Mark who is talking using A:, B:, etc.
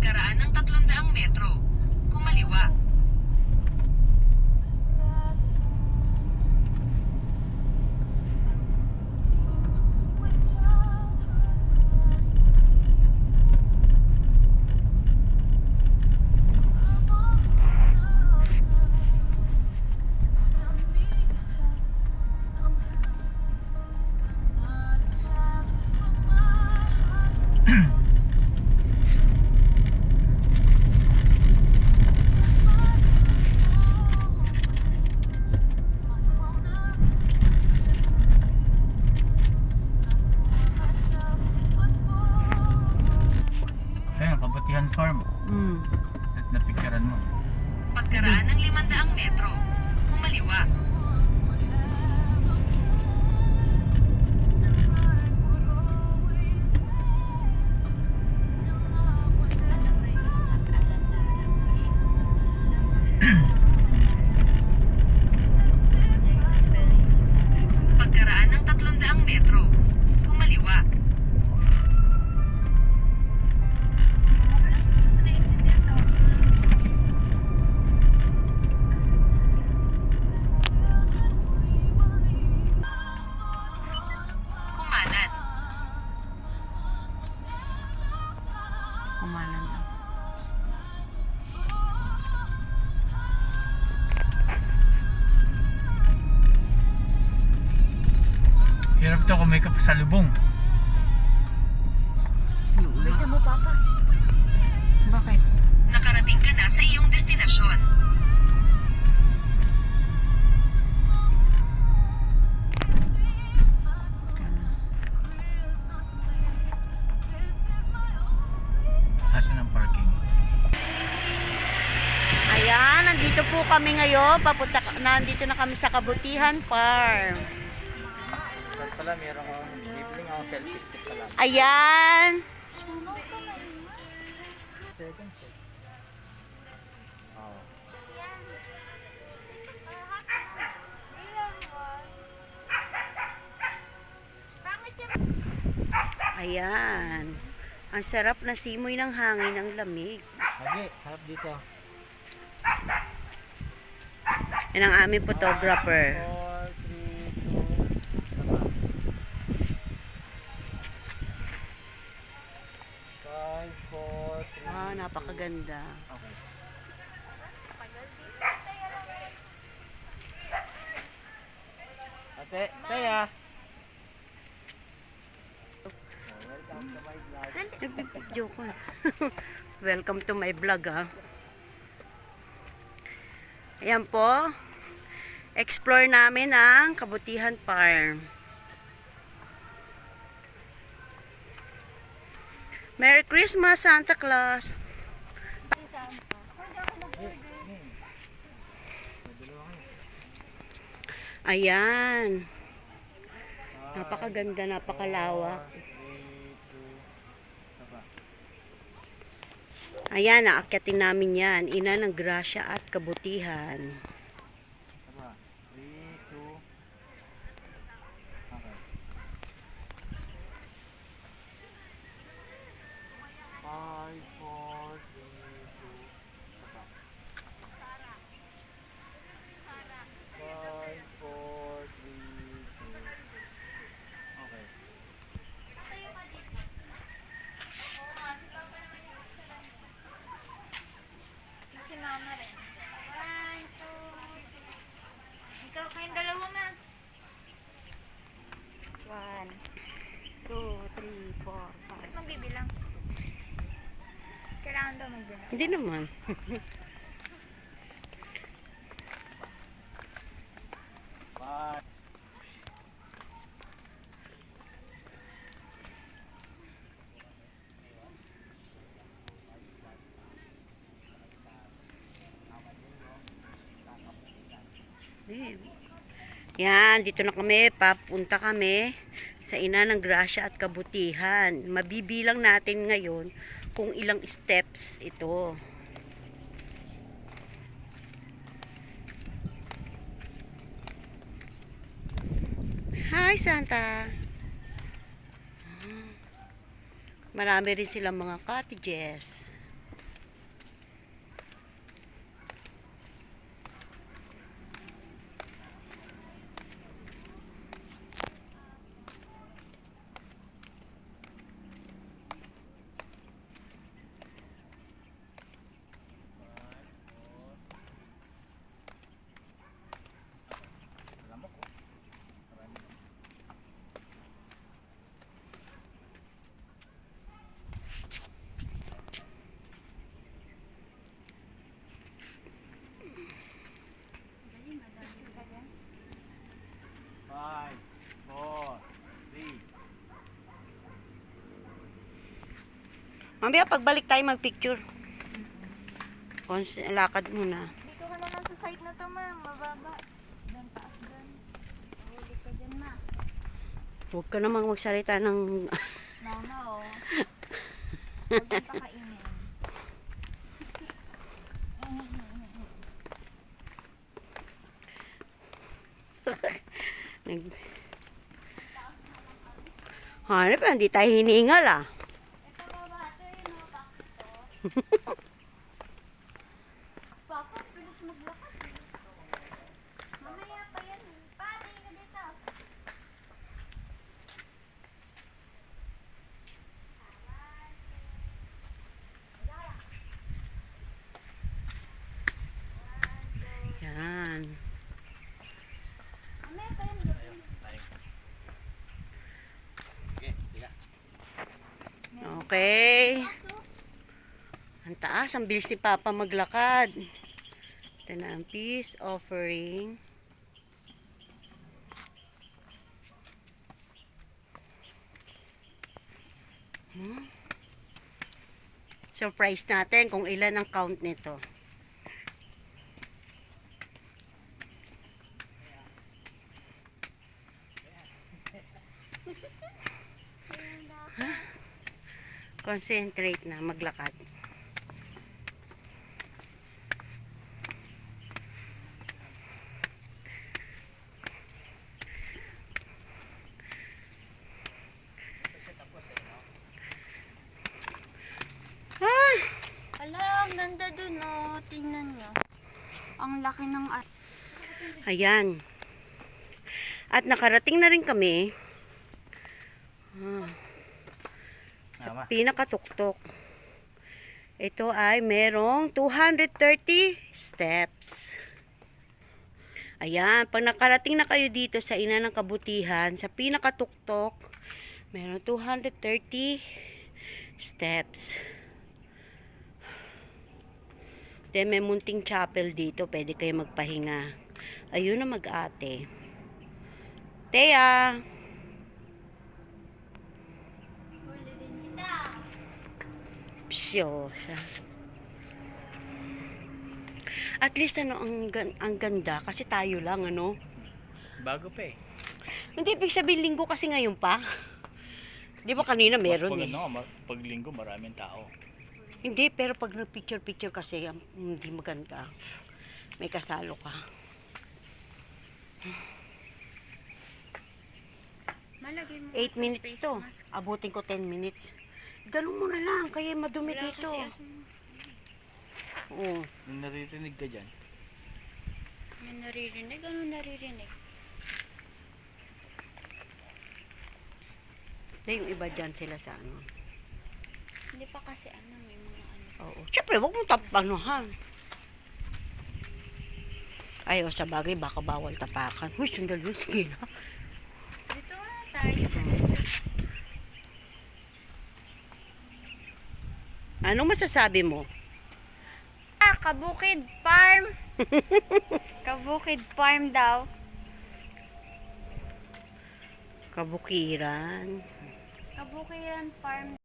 A: Pagkaraan ng 300 metro, kumaliwa.
B: Ayan, Kabutihan Farm. At napicturean mo.
A: Pagkaraan ng 500 metro, kumaliwa. Pagkaraan ng 300 metro, kumaliwa. Kumanan.
C: Kumanan lang.
B: Hirap to kung may kapasalubong.
D: Bilisan mo, Papa.
C: Bakit?
A: Nakarating ka na sa iyong destinasyon.
B: Asan ang parking?
C: Ayan, nandito po kami ngayon. Nandito na kami sa Kabutihan Farm.
B: At pala, meron akong bibling akong selfie stick pala.
C: Ayan.
B: Second set. Oh.
C: Ayan. Ang sarap na simoy ng hangin ng lamig.
B: Lagi, harap dito.
C: Yan ang aming photographer.
B: 4, 3, 2, 1. 5, 4, 3.
C: Ah, napakaganda.
B: Okay. Ate, kaya. Welcome to my vlog.
C: Nagpipidyo ko. Welcome to my vlog, ha. Ayan po. Explore namin ang Kabutihan Farm. Merry Christmas, Santa Claus! Ayan. Napakaganda, napakalawak. Ayan, naakyatin namin yan. Ina ng grasya at kabutihan.
B: 3, 2. Okay. 5, 4, 3, 2. 5, 4, 3, 2. Okay.
D: Si Mama rin. 1, 2. Ikaw, kayong dalawa ma. 1, 2, 3, 4, 5. Bakit magbibilang? Kailangan daw magbilang.
C: Hindi naman. Yan, dito na kami. Papunta kami sa Ina ng Grasya at Kabutihan. Mabibilang natin ngayon kung ilang steps ito. Hi, Santa! Marami rin silang mga cottages. Mamaya pagbalik tayo magpicture. Lakad muna.
D: Dito ka naman sa side na to, ma'am. Mababa. Doon, taas doon. Huli ka dyan, ma.
C: Huwag ka namang magsalita ng...
D: Mama, oh. Huwag kang pakainin.
C: Hanap, hindi tayo hiningal ah.
D: Ito baba, ito yun, oh. Bakit to? Papa, pilis maglakad. Mamaya pa yan. Pati ka dito.
C: Yan.
D: Mamaya pa yan.
C: Okay. Ang taas, ang bilis ni Papa maglakad. Ito na ang peace offering. Surprise natin kung ilan ang count nito. Concentrate na maglakad.
D: Ala, ang ganda dun, oh. Tingnan nyo. Ang laki ng
C: Ayan. At nakarating na rin kami
B: Tama.
C: pinakatuktok. Ito ay merong 230 steps. Ayan, pag nakarating na kayo dito sa Ina ng Kabutihan, sa pinakatuktok, merong 230 steps. Then may munting chapel dito, pwede kayo magpahinga. Ayun na mag-ate. Teya!
D: huli din kita.
C: Psyosa. At least ano, ang ganda kasi tayo lang, ano?
B: Bago pa eh.
C: Hindi, ibig sabihin linggo kasi ngayon pa. Di ba kanina meron
B: Mas
C: eh.
B: maganda nga, pag linggo maraming tao.
C: Hindi, pero pag nag-picture kasi, hindi maganda. May kasalo ka.
D: Malagay mo
C: 8 minutes to. Abutin ko 10 minutes. Ganun mo na lang, kaya madumi dito. Oo.
B: Yung naririnig ka dyan.
D: May naririnig? Ano naririnig?
C: Hindi, yung iba dyan sila sa ano.
D: Hindi pa kasi ano, may mga ano.
C: Oo. Siyempre, huwag mo tapanuhan. Ay, o sa bagay, baka bawal tapakan. Uy, sundal yun, sige na.
D: Dito nga tayo.
C: Anong masasabi mo?
D: Kabukid Farm. Kabukid Farm daw.
C: Kabukiran.
D: Kabukiran Farm